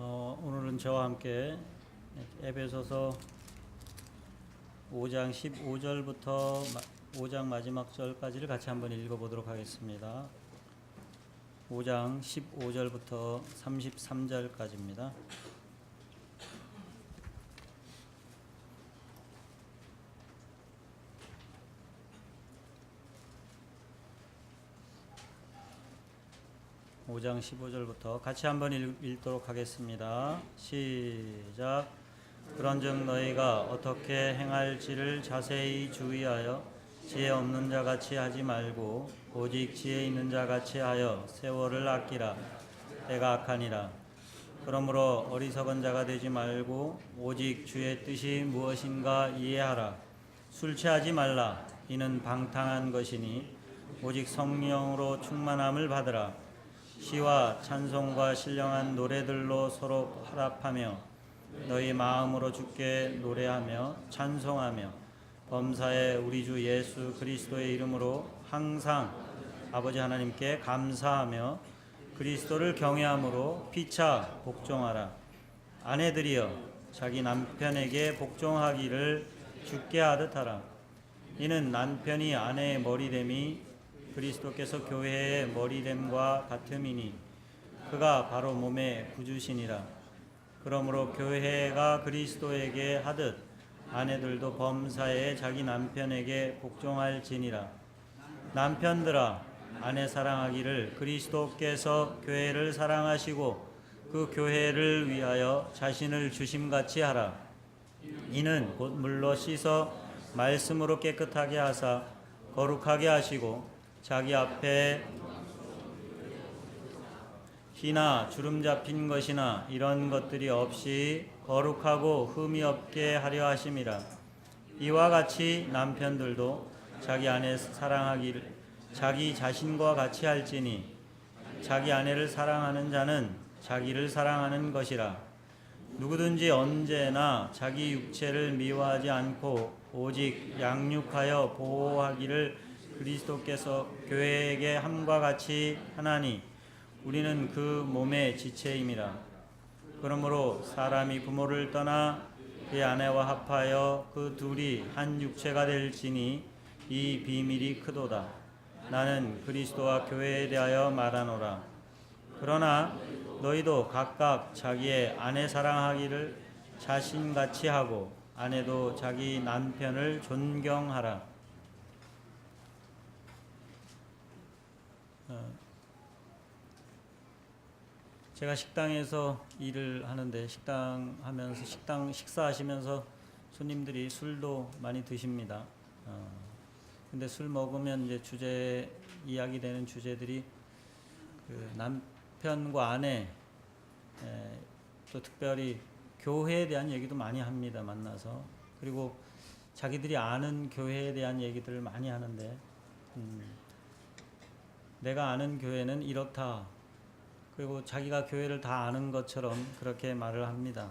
오늘은 저와 함께 에베소서 5장 15절부터 5장 마지막 절까지를 같이 한번 읽어보도록 하겠습니다. 5장 15절부터 33절까지입니다. (5장 15절부터) 같이 한번 읽도록 하겠습니다. 시작. 그런즉 너희가 어떻게 행할지를 자세히 주의하여 지혜 없는 자 같이 하지 말고 오직 지혜 있는 자 같이 하여 세월을 아끼라. 때가 악하니라. 그러므로 어리석은 자가 되지 말고 오직 주의 뜻이 무엇인가 이해하라. 술 취하지 말라. 이는 방탕한 것이니 오직 성령으로 충만함을 받으라. 시와 찬송과 신령한 노래들로 서로 화답하며 너희 마음으로 주께 노래하며 찬송하며 범사에 우리 주 예수 그리스도의 이름으로 항상 아버지 하나님께 감사하며 그리스도를 경외함으로 피차 복종하라. 아내들이여 자기 남편에게 복종하기를 주께 하듯 하라. 이는 남편이 아내의 머리됨이 그리스도께서 교회의 머리됨과 같음이니 그가 바로 몸의 구주시니라. 그러므로 교회가 그리스도에게 하듯 아내들도 범사에 자기 남편에게 복종할지니라. 남편들아 아내 사랑하기를 그리스도께서 교회를 사랑하시고 그 교회를 위하여 자신을 주심같이 하라. 이는 곧 물로 씻어 말씀으로 깨끗하게 하사 거룩하게 하시고 자기 앞에 희나 주름 잡힌 것이나 이런 것들이 없이 거룩하고 흠이 없게 하려 하심이라. 이와 같이 남편들도 자기 아내 사랑하기를 자기 자신과 같이 할지니 자기 아내를 사랑하는 자는 자기를 사랑하는 것이라. 누구든지 언제나 자기 육체를 미워하지 않고 오직 양육하여 보호하기를 그리스도께서 교회에게 함과 같이 하나니 우리는 그 몸의 지체임이라. 그러므로 사람이 부모를 떠나 그의 아내와 합하여 그 둘이 한 육체가 될지니 이 비밀이 크도다. 나는 그리스도와 교회에 대하여 말하노라. 그러나 너희도 각각 자기의 아내 사랑하기를 자신같이 하고 아내도 자기 남편을 존경하라. 제가 식당에서 일을 하는데 식당 식사하시면서 손님들이 술도 많이 드십니다. 근데 술 먹으면 이제 이야기되는 주제들이 그 남편과 아내, 또 특별히 교회에 대한 얘기도 많이 합니다. 만나서. 그리고 자기들이 아는 교회에 대한 얘기들을 많이 하는데, 내가 아는 교회는 이렇다. 그리고 자기가 교회를 다 아는 것처럼 그렇게 말을 합니다.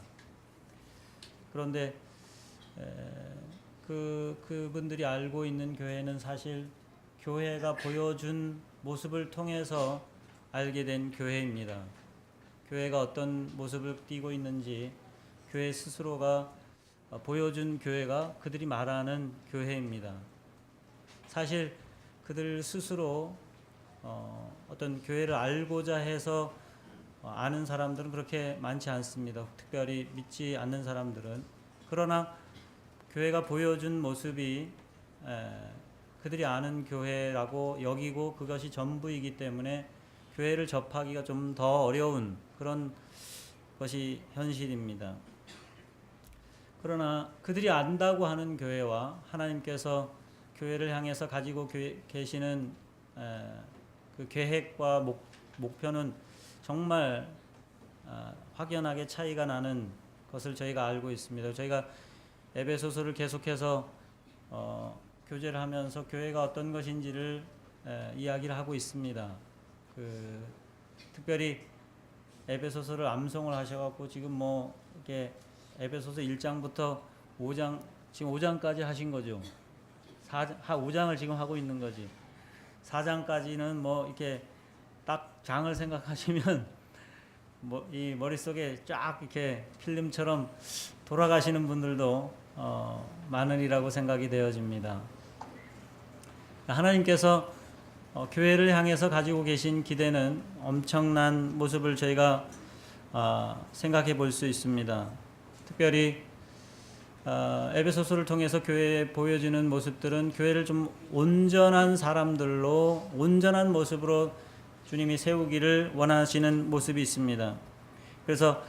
그런데 그분들이 알고 있는 교회는 사실 교회가 보여준 모습을 통해서 알게 된 교회입니다. 교회가 어떤 모습을 띠고 있는지 교회 스스로가 보여준 교회가 그들이 말하는 교회입니다. 사실 그들 스스로 어떤 교회를 알고자 해서 아는 사람들은 그렇게 많지 않습니다. 특별히 믿지 않는 사람들은. 그러나 교회가 보여준 모습이 그들이 아는 교회라고 여기고 그것이 전부이기 때문에 교회를 접하기가 좀 더 어려운 그런 것이 현실입니다. 그러나 그들이 안다고 하는 교회와 하나님께서 교회를 향해서 가지고 계시는 그 계획과 목표는 정말 확연하게 차이가 나는 것을 저희가 알고 있습니다. 저희가 에베소서를 계속해서 교제를 하면서 교회가 어떤 것인지를 이야기를 하고 있습니다. 특별히 에베소서를 암송을 하셔갖고 지금 이렇게 에베소서 1장부터 5장, 지금 5장까지 하신 거죠. 5장을 지금 하고 있는 거지. 4장까지는 이렇게 딱 장을 생각하시면 이 머릿속에 쫙 이렇게 필름처럼 돌아가시는 분들도 많으리라고 생각이 되어집니다. 하나님께서 교회를 향해서 가지고 계신 기대는 엄청난 모습을 저희가 생각해 볼 수 있습니다. 특별히 에베소서를 통해서 교회에 보여지는 모습들은 교회를 좀 온전한 사람들로 온전한 모습으로 주님이 세우기를 원하시는 모습이 있습니다. 그래서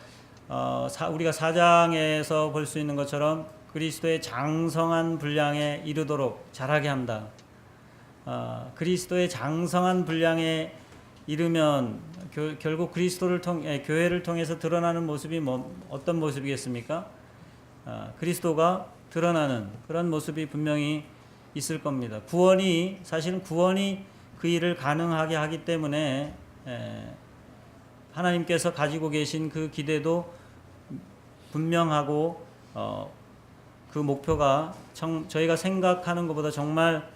우리가 4장에서 볼 수 있는 것처럼 그리스도의 장성한 분량에 이르도록 자라게 한다. 그리스도의 장성한 분량에 이르면 결국 그리스도를 통해 교회를 통해서 드러나는 모습이 어떤 모습이겠습니까? 그리스도가 드러나는 그런 모습이 분명히 있을 겁니다. 사실은 구원이 그 일을 가능하게 하기 때문에 하나님께서 가지고 계신 그 기대도 분명하고 그 목표가 저희가 생각하는 것보다 정말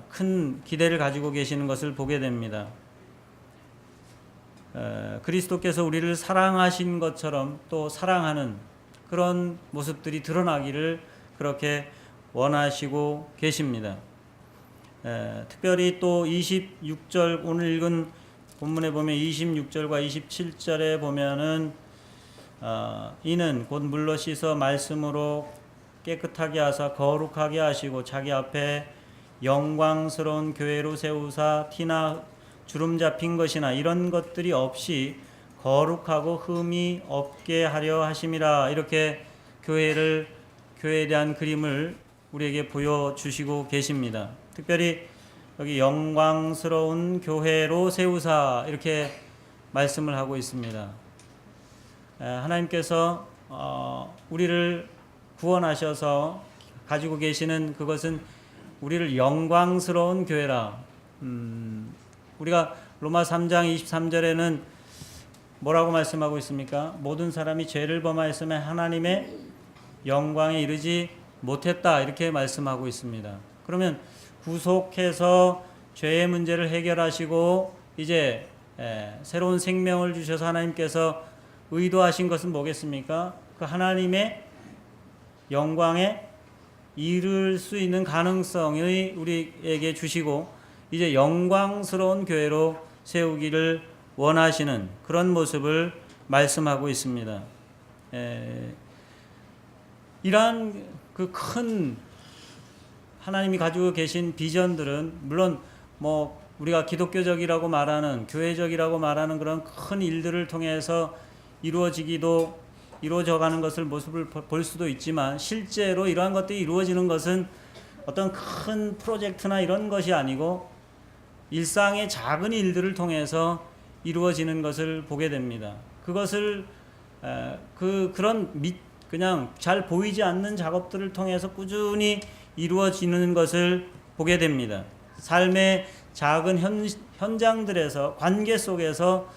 큰 기대를 가지고 계시는 것을 보게 됩니다. 그리스도께서 우리를 사랑하신 것처럼 또 사랑하는 그런 모습들이 드러나기를 그렇게 원하시고 계십니다. 특별히 또 26절 오늘 읽은 본문에 보면 26절과 27절에 보면은 이는 곧 물로 씻어 말씀으로 깨끗하게 하사 거룩하게 하시고 자기 앞에 영광스러운 교회로 세우사 티나 주름 잡힌 것이나 이런 것들이 없이 거룩하고 흠이 없게 하려 하심이라. 이렇게 교회에 대한 그림을 우리에게 보여주시고 계십니다. 특별히 여기 영광스러운 교회로 세우사 이렇게 말씀을 하고 있습니다. 하나님께서 우리를 구원하셔서 가지고 계시는 그것은 우리를 영광스러운 교회라. 우리가 로마 3장 23절에는 뭐라고 말씀하고 있습니까? 모든 사람이 죄를 범하였으면 하나님의 영광에 이르지 못했다. 이렇게 말씀하고 있습니다. 그러면 구속해서 죄의 문제를 해결하시고 이제 새로운 생명을 주셔서 하나님께서 의도하신 것은 뭐겠습니까? 그 하나님의 영광에 이룰 수 있는 가능성을 우리에게 주시고 이제 영광스러운 교회로 세우기를 원하시는 그런 모습을 말씀하고 있습니다. 이러한 그 큰 하나님이 가지고 계신 비전들은 물론 우리가 기독교적이라고 말하는 교회적이라고 말하는 그런 큰 일들을 통해서 이루어져가는 것을 모습을 볼 수도 있지만 실제로 이러한 것들이 이루어지는 것은 어떤 큰 프로젝트나 이런 것이 아니고 일상의 작은 일들을 통해서 이루어지는 것을 보게 됩니다. 그것을 그냥 잘 보이지 않는 작업들을 통해서 꾸준히 이루어지는 것을 보게 됩니다. 삶의 작은 현장들에서 관계 속에서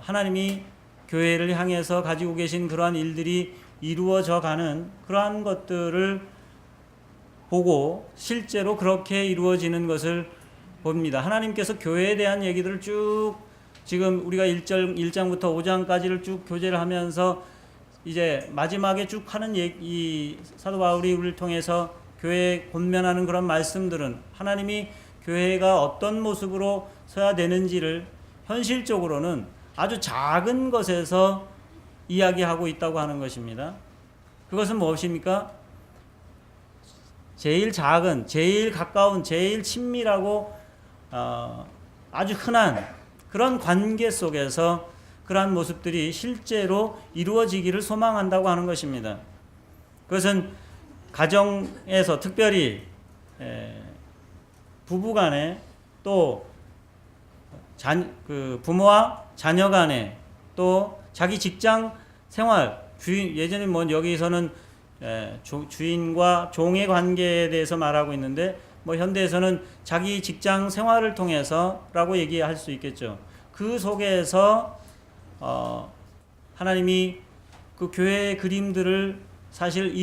하나님이 교회를 향해서 가지고 계신 그러한 일들이 이루어져 가는 그러한 것들을 보고 실제로 그렇게 이루어지는 것을 봅니다. 하나님께서 교회에 대한 얘기들을 쭉 지금 우리가 1장부터 5장까지를 쭉 교제를 하면서 이제 마지막에 쭉 하는 이 사도 바울이 우리를 통해서 교회에 권면하는 그런 말씀들은 하나님이 교회가 어떤 모습으로 서야 되는지를 현실적으로는 아주 작은 것에서 이야기하고 있다고 하는 것입니다. 그것은 무엇입니까? 제일 작은, 제일 가까운, 제일 친밀하고 아주 흔한 그런 관계 속에서 그러한 모습들이 실제로 이루어지기를 소망한다고 하는 것입니다. 그것은 가정에서 특별히 부부 간에 또 부모와 자녀 간에 또 자기 직장 생활 예전에 여기서는 주인과 종의 관계에 대해서 말하고 있는데 현대에서는 자기 직장 생활을 통해서라고 얘기할 수 있겠죠. 그 속에서 하나님이 그 교회의 그림들을 사실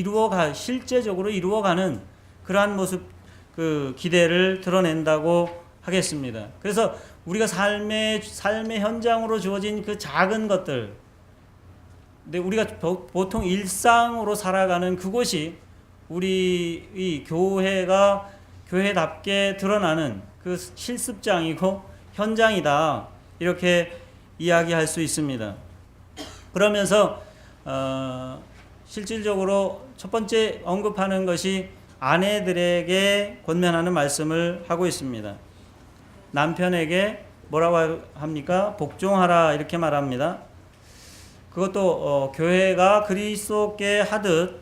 실제적으로 이루어가는 그러한 모습, 그 기대를 드러낸다고 하겠습니다. 그래서 우리가 삶의 현장으로 주어진 그 작은 것들, 근데 우리가 보통 일상으로 살아가는 그곳이 우리 이 교회가 교회답게 드러나는 그 실습장이고 현장이다, 이렇게 이야기할 수 있습니다. 그러면서 실질적으로 첫 번째 언급하는 것이 아내들에게 권면하는 말씀을 하고 있습니다. 남편에게 뭐라고 합니까? 복종하라, 이렇게 말합니다. 그것도 교회가 그리스도께 하듯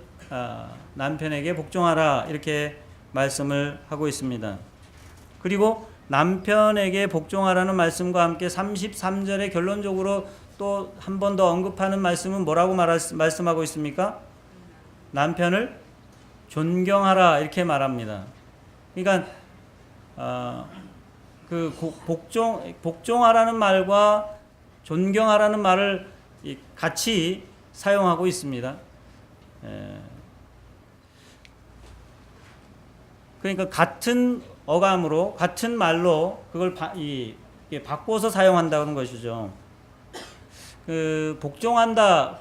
남편에게 복종하라, 이렇게 말씀을 하고 있습니다. 그리고 남편에게 복종하라는 말씀과 함께 33절에 결론적으로 또 한 번 더 언급하는 말씀은 뭐라고 말씀하고 있습니까? 남편을 존경하라, 이렇게 말합니다. 그러니까 그 복종하라는 말과 존경하라는 말을 같이 사용하고 있습니다. 그러니까 같은 어감으로 같은 말로 그걸 바꿔서 사용한다는 것이죠. 그 복종한다,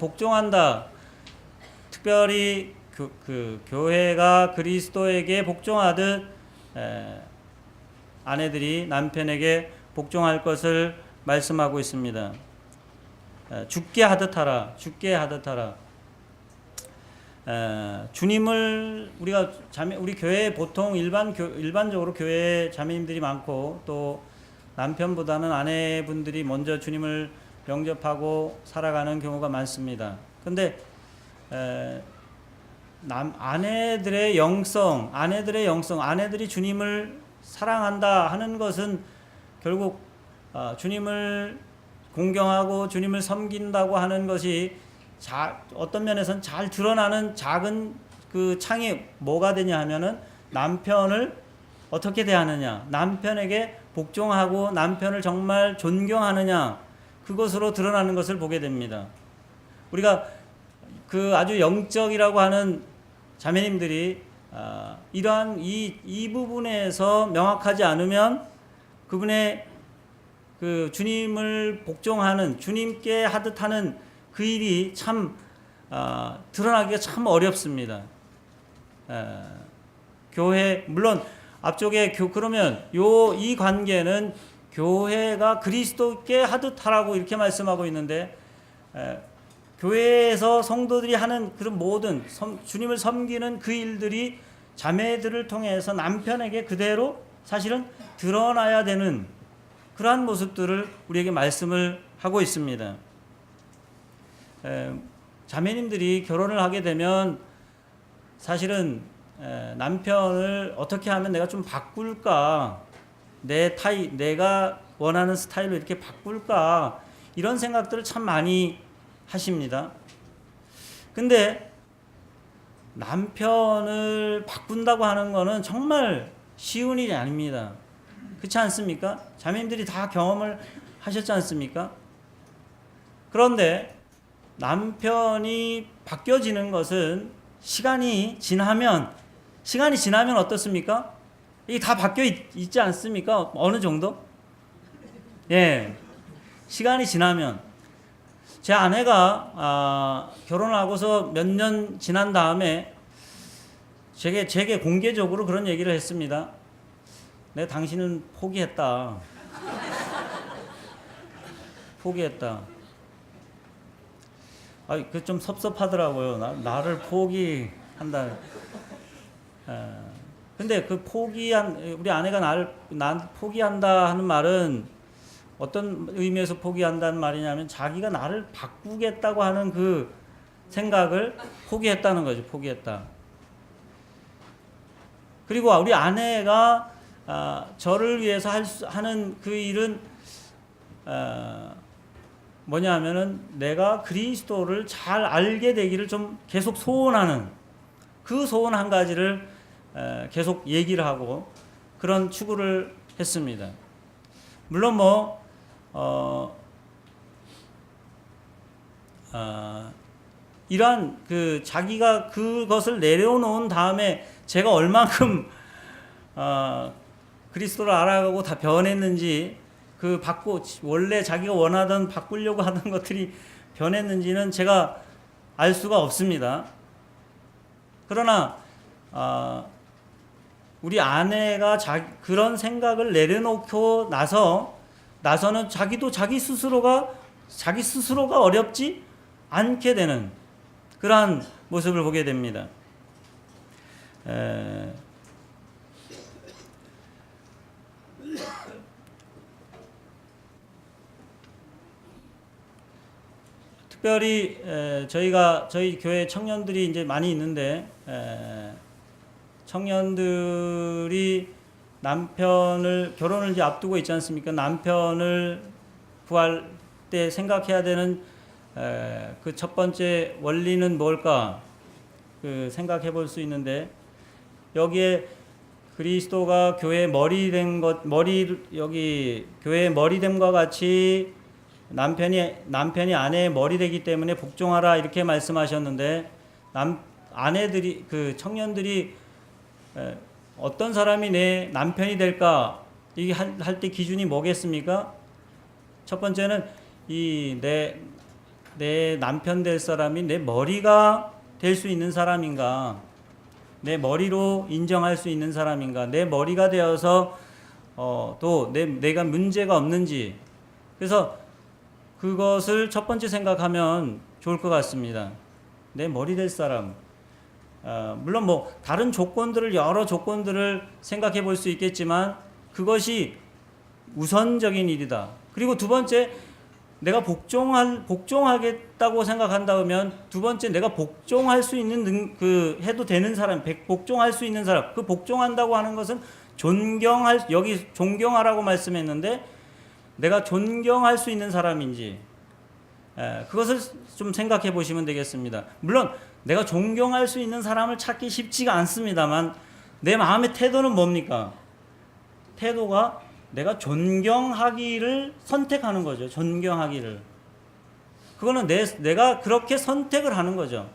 특별히 그 교회가 그리스도에게 복종하듯 아내들이 남편에게 복종할 것을 말씀하고 있습니다. 죽게 하듯 하라. 주님을 우리 교회에 보통 일반적으로 교회 자매님들이 많고, 또 남편보다는 아내분들이 먼저 주님을 영접하고 살아가는 경우가 많습니다. 근데 아내들의 영성, 아내들이 주님을 사랑한다 하는 것은 결국 주님을 공경하고 주님을 섬긴다고 하는 것이 어떤 면에서는 잘 드러나는 작은 그 창이 뭐가 되냐 하면은 남편을 어떻게 대하느냐, 남편에게 복종하고 남편을 정말 존경하느냐, 그것으로 드러나는 것을 보게 됩니다. 우리가 그 아주 영적이라고 하는 자매님들이 이러한 이 부분에서 명확하지 않으면 그분의 그 주님을 복종하는, 주님께 하듯 하는 그 일이 참 드러나기가 참 어렵습니다. 교회, 물론 앞쪽에 그러면 이 관계는 교회가 그리스도께 하듯 하라고 이렇게 말씀하고 있는데, 교회에서 성도들이 하는 그런 모든 주님을 섬기는 그 일들이 자매들을 통해서 남편에게 그대로 사실은 드러나야 되는 그러한 모습들을 우리에게 말씀을 하고 있습니다. 자매님들이 결혼을 하게 되면 사실은 남편을 어떻게 하면 내가 좀 바꿀까, 내가 원하는 스타일로 이렇게 바꿀까, 이런 생각들을 참 많이 하십니다. 근데 남편을 바꾼다고 하는 거는 정말 쉬운 일이 아닙니다. 그렇지 않습니까? 자매님들이 다 경험을 하셨지 않습니까? 그런데 남편이 바뀌어지는 것은 시간이 지나면 어떻습니까? 이게 다 바뀌어 있지 않습니까? 어느 정도? 예. 시간이 지나면, 제 아내가 결혼을 하고서 몇 년 지난 다음에 제게 공개적으로 그런 얘기를 했습니다. 내가 당신은 포기했다. 그 좀 섭섭하더라고요. 나를 포기한다. 근데 그 우리 아내가 난 포기한다 하는 말은 어떤 의미에서 포기한다는 말이냐면, 자기가 나를 바꾸겠다고 하는 그 생각을 포기했다는 거죠. 포기했다. 그리고 우리 아내가 저를 위해서 하는 그 일은 뭐냐 하면은, 내가 그리스도를 잘 알게 되기를 좀 계속 소원하는, 그 소원 한 가지를 계속 얘기를 하고 그런 추구를 했습니다. 물론 이러한 그 자기가 그것을 내려놓은 다음에 제가 얼만큼 그리스도를 알아가고 다 변했는지, 원래 자기가 원하던 바꾸려고 하던 것들이 변했는지는 제가 알 수가 없습니다. 그러나 우리 아내가 그런 생각을 내려놓고 나서는 자기 스스로가 어렵지 않게 되는 그러한 모습을 보게 됩니다. 특별히 저희 교회 청년들이 이제 많이 있는데, 청년들이 결혼을 이제 앞두고 있지 않습니까? 남편을 구할 때 생각해야 되는 그 첫 번째 원리는 뭘까? 생각해 볼 수 있는데, 여기에 그리스도가 교회의 교회의 머리됨과 같이 남편이 아내의 머리되기 때문에 복종하라, 이렇게 말씀하셨는데, 아내들이, 청년들이 어떤 사람이 내 남편이 될까? 이게 할 때 기준이 뭐겠습니까? 첫 번째는 내 남편 될 사람이 내 머리가 될 수 있는 사람인가? 내 머리로 인정할 수 있는 사람인가? 내 머리가 되어서 또 내가 문제가 없는지. 그래서 그것을 첫 번째 생각하면 좋을 것 같습니다. 내 머리 될 사람. 물론 다른 여러 조건들을 생각해 볼 수 있겠지만 그것이 우선적인 일이다. 그리고 두 번째, 내가 복종하겠다고 생각한다면 두 번째, 내가 복종할 수 있는 해도 되는 사람, 복종할 수 있는 사람. 그 복종한다고 하는 것은 여기 존경하라고 말씀했는데, 내가 존경할 수 있는 사람인지, 그것을 좀 생각해 보시면 되겠습니다. 물론 내가 존경할 수 있는 사람을 찾기 쉽지가 않습니다만, 내 마음의 태도는 뭡니까? 태도가 내가 존경하기를 선택하는 거죠. 존경하기를. 그거는 내가 그렇게 선택을 하는 거죠.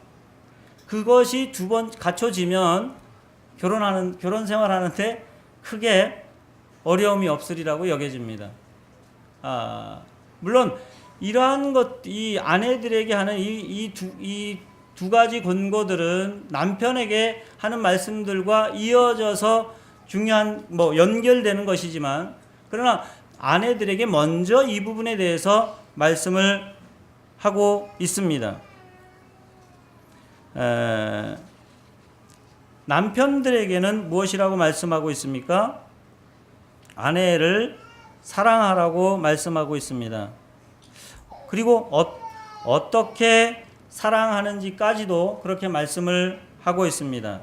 그것이 갖춰지면 결혼 생활하는데 크게 어려움이 없으리라고 여겨집니다. 물론 이러한 이 아내들에게 하는 이 두 가지 권고들은 남편에게 하는 말씀들과 이어져서 중요한 연결되는 것이지만, 그러나 아내들에게 먼저 이 부분에 대해서 말씀을 하고 있습니다. 남편들에게는 무엇이라고 말씀하고 있습니까? 아내를 사랑하라고 말씀하고 있습니다. 그리고 어떻게 사랑하는지까지도 그렇게 말씀을 하고 있습니다.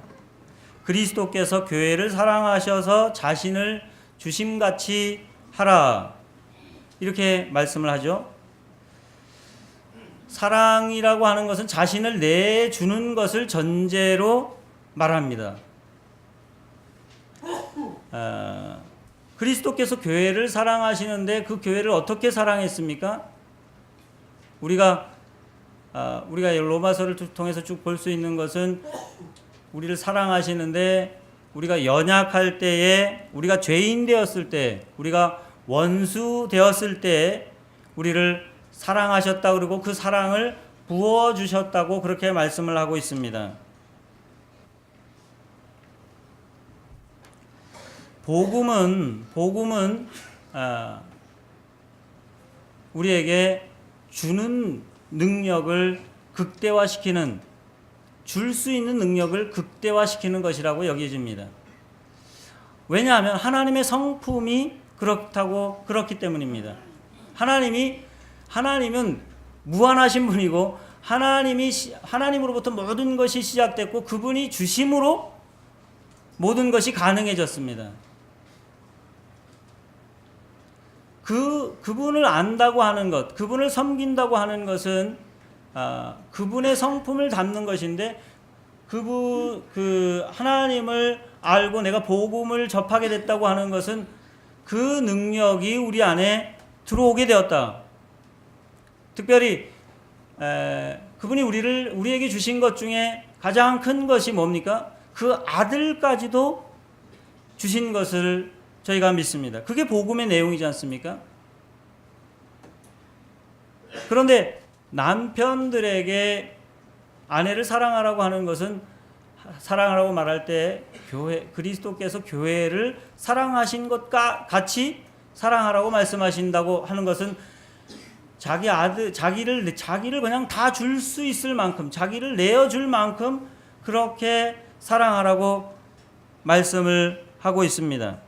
그리스도께서 교회를 사랑하셔서 자신을 주심같이 하라, 이렇게 말씀을 하죠. 사랑이라고 하는 것은 자신을 내주는 것을 전제로 말합니다. 그리스도께서 교회를 사랑하시는데 그 교회를 어떻게 사랑했습니까? 우리가 로마서를 통해서 쭉 볼 수 있는 것은, 우리를 사랑하시는데 우리가 연약할 때에, 우리가 죄인 되었을 때, 우리가 원수 되었을 때 우리를 사랑하셨다, 그리고 그 사랑을 부어주셨다고 그렇게 말씀을 하고 있습니다. 복음은 우리에게 주는 능력을 극대화시키는, 줄 수 있는 능력을 극대화시키는 것이라고 여겨집니다. 왜냐하면 하나님의 성품이 그렇기 때문입니다. 하나님은 무한하신 분이고, 하나님으로부터 모든 것이 시작됐고, 그분이 주심으로 모든 것이 가능해졌습니다. 그분을 안다고 하는 것, 그분을 섬긴다고 하는 것은 그분의 성품을 담는 것인데, 하나님을 알고 내가 복음을 접하게 됐다고 하는 것은 그 능력이 우리 안에 들어오게 되었다. 특별히 그분이 우리에게 주신 것 중에 가장 큰 것이 뭡니까? 그 아들까지도 주신 것을 저희가 믿습니다. 그게 복음의 내용이지 않습니까? 그런데 남편들에게 아내를 사랑하라고 하는 것은, 사랑하라고 말할 때 교회, 그리스도께서 교회를 사랑하신 것과 같이 사랑하라고 말씀하신다고 하는 것은 자기 아들, 자기를 그냥 다 줄 수 있을 만큼, 자기를 내어줄 만큼 그렇게 사랑하라고 말씀을 하고 있습니다.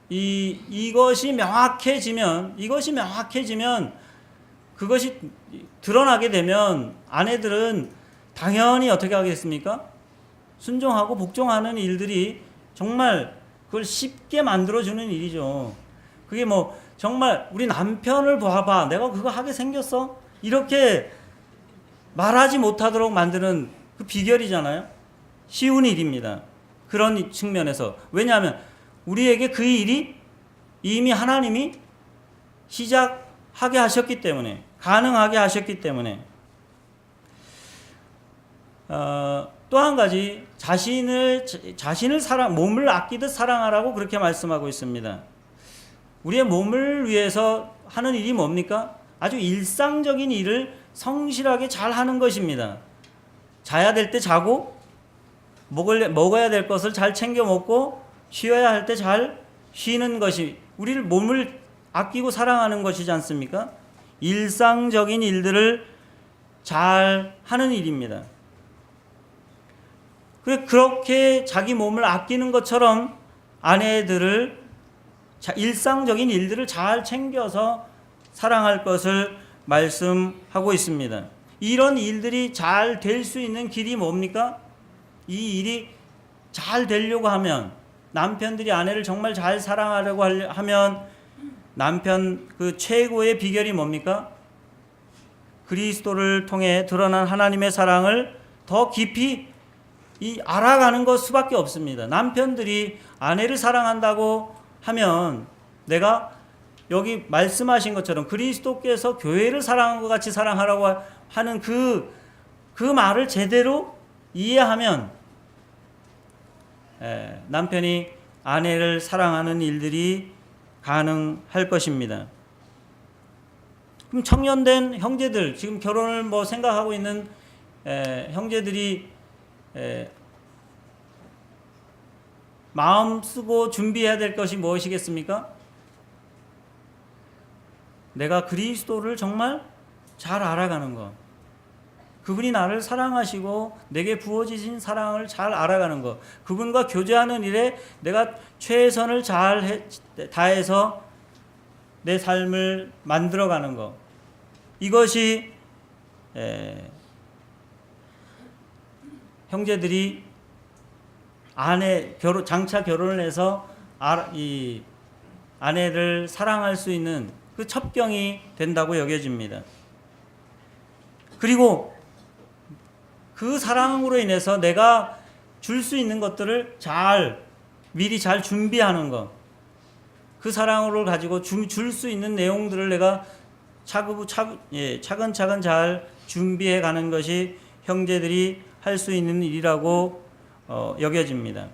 이것이 명확해지면 그것이 드러나게 되면 아내들은 당연히 어떻게 하겠습니까? 순종하고 복종하는 일들이 정말 그걸 쉽게 만들어주는 일이죠. 그게 뭐 정말 우리 남편을 봐봐, 내가 그거 하게 생겼어? 이렇게 말하지 못하도록 만드는 그 비결이잖아요. 쉬운 일입니다. 그런 측면에서. 왜냐하면 우리에게 그 일이 이미 하나님이 시작하게 하셨기 때문에, 가능하게 하셨기 때문에. 또 한 가지, 자신을 몸을 아끼듯 사랑하라고 그렇게 말씀하고 있습니다. 우리의 몸을 위해서 하는 일이 뭡니까? 아주 일상적인 일을 성실하게 잘 하는 것입니다. 자야 될 때 자고, 먹어야 될 것을 잘 챙겨 먹고, 쉬어야 할 때 잘 쉬는 것이 우리를 몸을 아끼고 사랑하는 것이지 않습니까? 일상적인 일들을 잘 하는 일입니다. 그렇게 자기 몸을 아끼는 것처럼 아내들을 일상적인 일들을 잘 챙겨서 사랑할 것을 말씀하고 있습니다. 이런 일들이 잘 될 수 있는 길이 뭡니까? 이 일이 잘 되려고 하면, 남편들이 아내를 정말 잘 사랑하려고 하면 남편 그 최고의 비결이 뭡니까? 그리스도를 통해 드러난 하나님의 사랑을 더 깊이 알아가는 것 수밖에 없습니다. 남편들이 아내를 사랑한다고 하면 내가 여기 말씀하신 것처럼 그리스도께서 교회를 사랑한 것 같이 사랑하라고 하는 그 말을 제대로 이해하면 남편이 아내를 사랑하는 일들이 가능할 것입니다. 그럼 청년된 형제들, 지금 결혼을 생각하고 있는 형제들이 마음 쓰고 준비해야 될 것이 무엇이겠습니까? 내가 그리스도를 정말 잘 알아가는 것, 그분이 나를 사랑하시고 내게 부어지신 사랑을 잘 알아가는 것, 그분과 교제하는 일에 내가 최선을 잘 다해서 내 삶을 만들어가는 것, 이것이 형제들이 장차 결혼을 해서 이 아내를 사랑할 수 있는 그 첩경이 된다고 여겨집니다. 그리고 그 사랑으로 인해서 내가 줄 수 있는 것들을 미리 잘 준비하는 것, 그 사랑으로 가지고 줄 수 있는 내용들을 내가 차근차근 잘 준비해 가는 것이 형제들이 할 수 있는 일이라고 여겨집니다.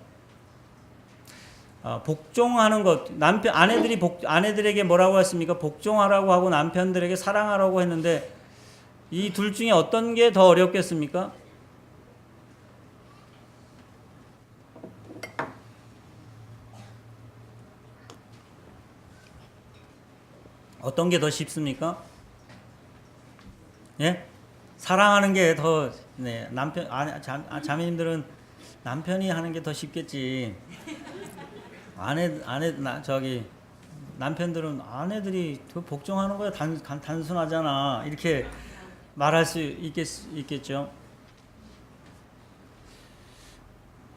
복종하는 것, 아내들에게 뭐라고 했습니까? 복종하라고 하고 남편들에게 사랑하라고 했는데 이 둘 중에 어떤 게 더 어렵겠습니까? 어떤 게 더 쉽습니까? 예? 사랑하는 게 더, 자매님들은 남편이 하는 게 더 쉽겠지. 남편들은 아내들이 더 복종하는 거야 단순하잖아. 이렇게 말할 수 있겠죠.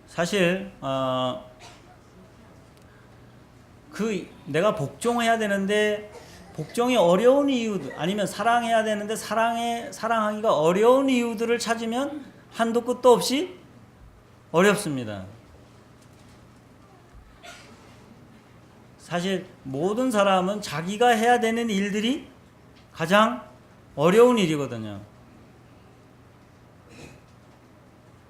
사실, 내가 복종해야 되는데, 복종이 어려운 이유들, 아니면 사랑해야 되는데 사랑하기가 어려운 이유들을 찾으면 한도 끝도 없이 어렵습니다. 사실 모든 사람은 자기가 해야 되는 일들이 가장 어려운 일이거든요.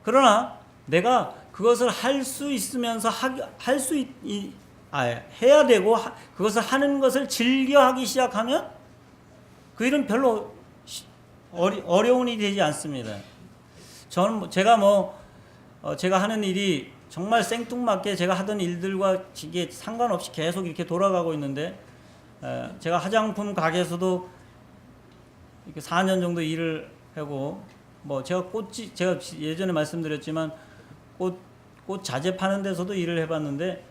그러나 내가 그것을 할 수 있으면서 해야 되고 그것을 하는 것을 즐겨 하기 시작하면 그 일은 별로 어려운 일이 되지 않습니다. 제가 하는 일이 정말 생뚱맞게 제가 하던 일들과 이게 상관없이 계속 이렇게 돌아가고 있는데, 제가 화장품 가게에서도 이렇게 4년 정도 일을 하고, 제가 예전에 말씀드렸지만 꽃 자재 파는 데서도 일을 해봤는데,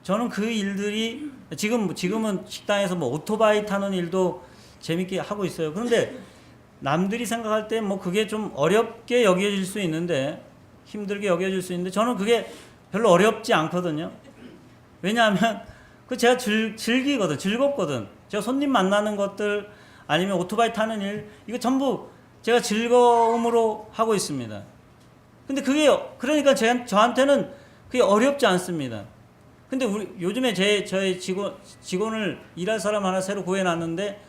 저는 그 일들이 지금은 식당에서 오토바이 타는 일도 재밌게 하고 있어요. 그런데 남들이 생각할 때 그게 좀 어렵게 여겨질 수 있는데, 힘들게 여겨질 수 있는데, 저는 그게 별로 어렵지 않거든요. 왜냐하면 제가 즐기거든, 즐겁거든. 제가 손님 만나는 것들 아니면 오토바이 타는 일, 이거 전부 제가 즐거움으로 하고 있습니다. 근데 그러니까 저한테는 그게 어렵지 않습니다. 근데 요즘에 저희 직원을 일할 사람 하나 새로 구해놨는데,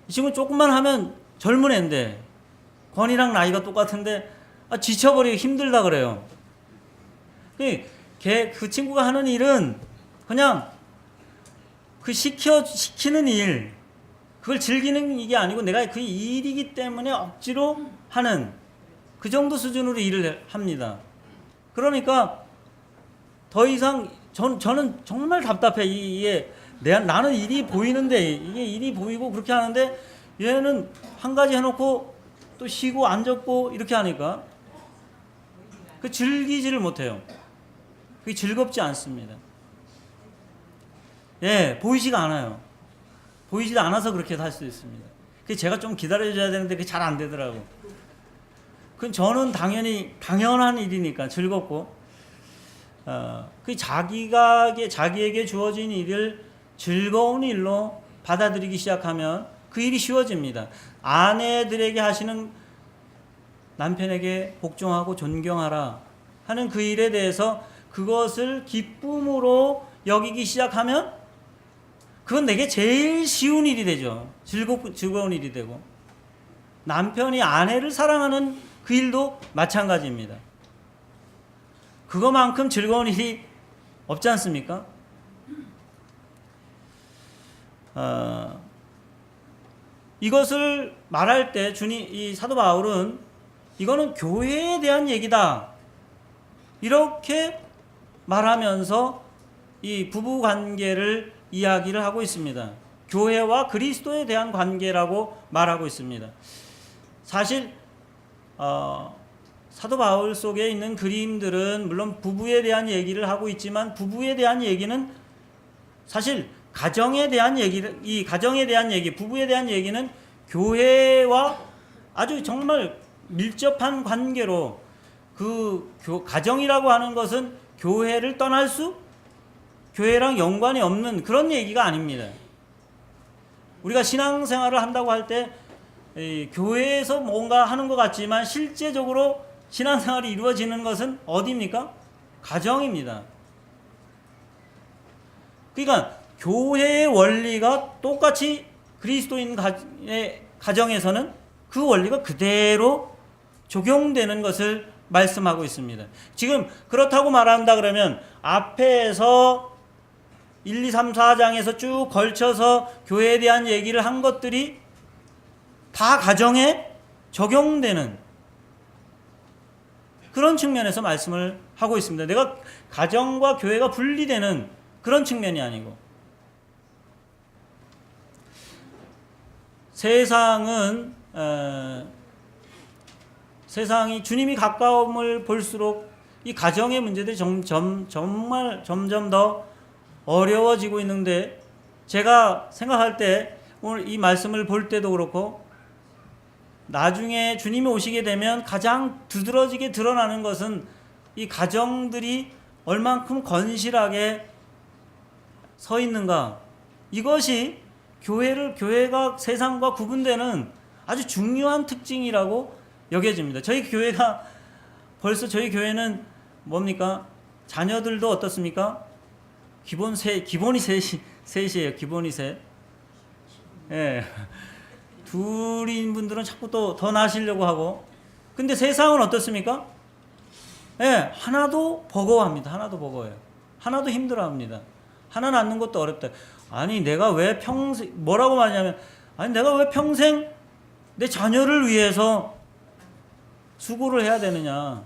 이 친구 조금만 하면 젊은 애인데, 권이랑 나이가 똑같은데, 지쳐버리고 힘들다 그래요. 그 친구가 하는 일은 그냥 시키는 일, 그걸 즐기는 이게 아니고 내가 그 일이기 때문에 억지로 하는 그 정도 수준으로 일을 합니다. 그러니까 더 이상 저는 정말 답답해. 나는 일이 보이는데, 이게 일이 보이고 그렇게 하는데, 얘는 한 가지 해놓고 또 쉬고 앉았고 이렇게 하니까 즐기지를 못해요. 그게 즐겁지 않습니다. 보이지가 않아요. 보이지도 않아서 그렇게 할 수 있습니다. 제가 좀 기다려줘야 되는데 그게 잘 안 되더라고. 저는 당연한 일이니까 즐겁고, 자기에게 주어진 일을 즐거운 일로 받아들이기 시작하면 그 일이 쉬워집니다. 아내들에게 하시는 남편에게 복종하고 존경하라 하는 그 일에 대해서 그것을 기쁨으로 여기기 시작하면 그건 내게 제일 쉬운 일이 되죠. 즐거운 일이 되고, 남편이 아내를 사랑하는 그 일도 마찬가지입니다. 그거만큼 즐거운 일이 없지 않습니까? 이것을 말할 때 이 사도 바울은 이거는 교회에 대한 얘기다, 이렇게 말하면서 이 부부 관계를 이야기를 하고 있습니다. 교회와 그리스도에 대한 관계라고 말하고 있습니다. 사실 사도 바울 속에 있는 그림들은 물론 부부에 대한 얘기를 하고 있지만, 부부에 대한 얘기는 사실 부부에 대한 얘기는 교회와 아주 정말 밀접한 관계로, 가정이라고 하는 것은 교회를 교회랑 연관이 없는 그런 얘기가 아닙니다. 우리가 신앙생활을 한다고 할 때 교회에서 뭔가 하는 것 같지만 실제적으로 신앙생활이 이루어지는 것은 어디입니까? 가정입니다. 그러니까 교회의 원리가 똑같이 그리스도인 가정에서는 그 원리가 그대로 적용되는 것을 말씀하고 있습니다. 지금 그렇다고 말한다 그러면 앞에서 1, 2, 3, 4장에서 쭉 걸쳐서 교회에 대한 얘기를 한 것들이 다 가정에 적용되는 그런 측면에서 말씀을 하고 있습니다. 내가 가정과 교회가 분리되는 그런 측면이 아니고, 세상이 주님이 가까움을 볼수록 이 가정의 문제들이 정말 점점 더 어려워지고 있는데, 제가 생각할 때 오늘 이 말씀을 볼 때도 그렇고, 나중에 주님이 오시게 되면 가장 두드러지게 드러나는 것은 이 가정들이 얼만큼 건실하게 서 있는가, 이것이 교회가 세상과 구분되는 아주 중요한 특징이라고 여겨집니다. 저희 교회는 뭡니까? 자녀들도 어떻습니까? 기본이 셋이에요. 기본이 셋. 예. 둘인 분들은 자꾸 또 더 낳으시려고 하고. 근데 세상은 어떻습니까? 예, 하나도 버거워합니다. 하나도 버거워요. 하나도 힘들어합니다. 하나 낳는 것도 어렵다. 아니 내가 왜 평생 뭐라고 말하냐면 아니 내가 왜 평생 내 자녀를 위해서 수고를 해야 되느냐.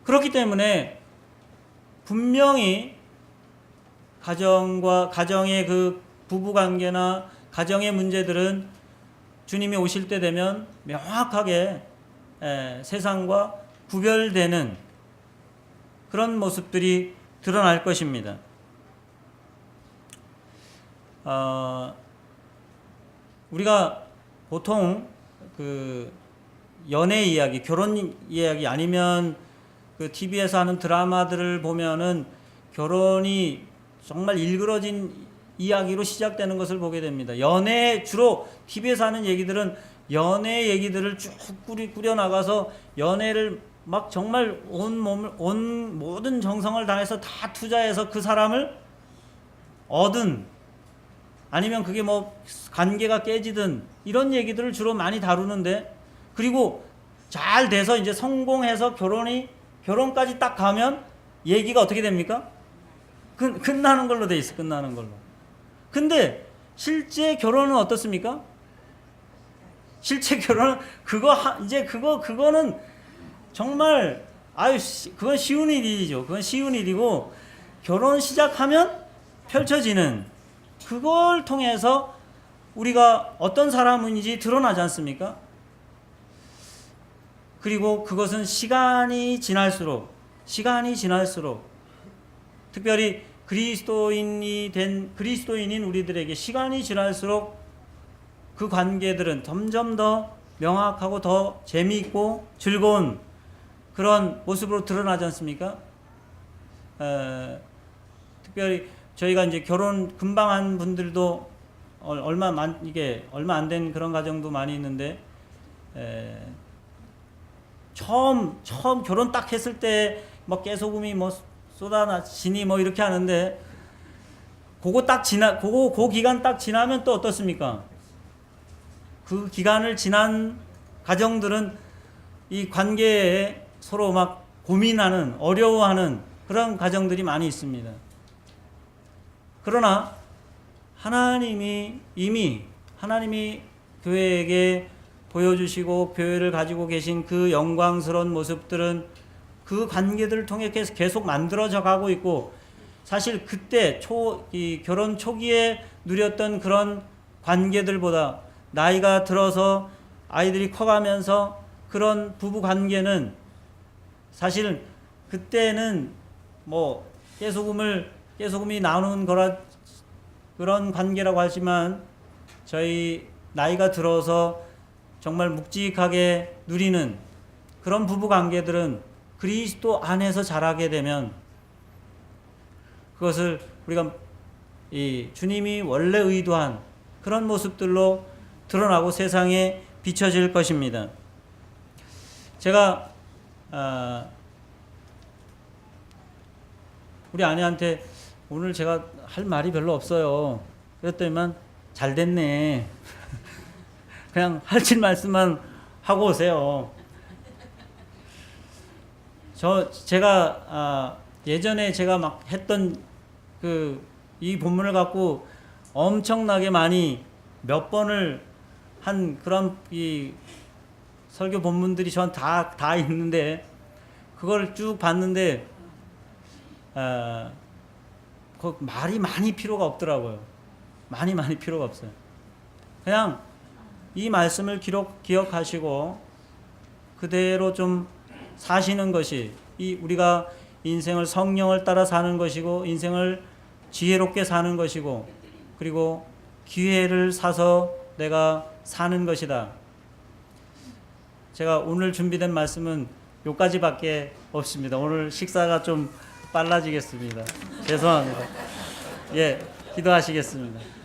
그렇기 때문에 분명히 가정의 그 부부관계나 가정의 문제들은 주님이 오실 때 되면 명확하게 세상과 구별되는 그런 모습들이 드러날 것입니다. 우리가 보통 그 연애 이야기, 결혼 이야기 아니면 그 TV에서 하는 드라마들을 보면은 결혼이 정말 일그러진 이야기로 시작되는 것을 보게 됩니다. 주로 TV에서 하는 얘기들은 연애 얘기들을 쭉 꾸려 나가서 연애를 막 정말 온 모든 정성을 다해서 다 투자해서 그 사람을 얻은 아니면 그게 뭐 관계가 깨지든 이런 얘기들을 주로 많이 다루는데 그리고 잘 돼서 이제 성공해서 결혼까지 딱 가면 얘기가 어떻게 됩니까? 끝나는 걸로 돼 있어. 끝나는 걸로. 근데 실제 결혼은 어떻습니까? 실제 결혼은 그거는 정말 그건 쉬운 일이죠. 그건 쉬운 일이고 결혼 시작하면 펼쳐지는 그걸 통해서 우리가 어떤 사람인지 드러나지 않습니까? 그리고 그것은 시간이 지날수록 특별히 그리스도인인 우리들에게 시간이 지날수록 그 관계들은 점점 더 명확하고 더 재미있고 즐거운 그런 모습으로 드러나지 않습니까? 특별히 저희가 이제 결혼 금방 한 분들도 얼마 안 된 그런 가정도 많이 있는데 처음 결혼 딱 했을 때 뭐 깨소금이 뭐 쏟아지니 뭐 이렇게 하는데 그 기간 딱 지나면 또 어떻습니까? 그 기간을 지난 가정들은 이 관계에 서로 막 고민하는 어려워하는 그런 가정들이 많이 있습니다. 그러나 하나님이 교회에게 보여주시고 교회를 가지고 계신 그 영광스러운 모습들은 그 관계들을 통해 계속 만들어져 가고 있고 사실 그때 결혼 초기에 누렸던 그런 관계들보다 나이가 들어서 아이들이 커가면서 그런 부부 관계는 사실 그때는 뭐 깨소금이 나누는 그런 관계라고 하지만 저희 나이가 들어서 정말 묵직하게 누리는 그런 부부 관계들은 그리스도 안에서 자라게 되면 그것을 우리가 이 주님이 원래 의도한 그런 모습들로 드러나고 세상에 비춰질 것입니다. 제가 우리 아내한테 오늘 제가 할 말이 별로 없어요. 그랬더니만 잘 됐네. 그냥 하실 말씀만 하고 오세요. 제가 예전에 제가 막 했던 이 본문을 갖고 엄청나게 많이 몇 번을 한 그런 이 설교 본문들이 전 다 있는데 그걸 쭉 봤는데 그 말이 많이 필요가 없더라고요. 많이 필요가 없어요. 그냥 이 말씀을 기억하시고 그대로 좀 사시는 것이 우리가 인생을 성령을 따라 사는 것이고 인생을 지혜롭게 사는 것이고 그리고 기회를 사서 내가 사는 것이다. 제가 오늘 준비된 말씀은 여기까지밖에 없습니다. 오늘 식사가 좀 빨라지겠습니다. 죄송합니다. 예, 기도하시겠습니다.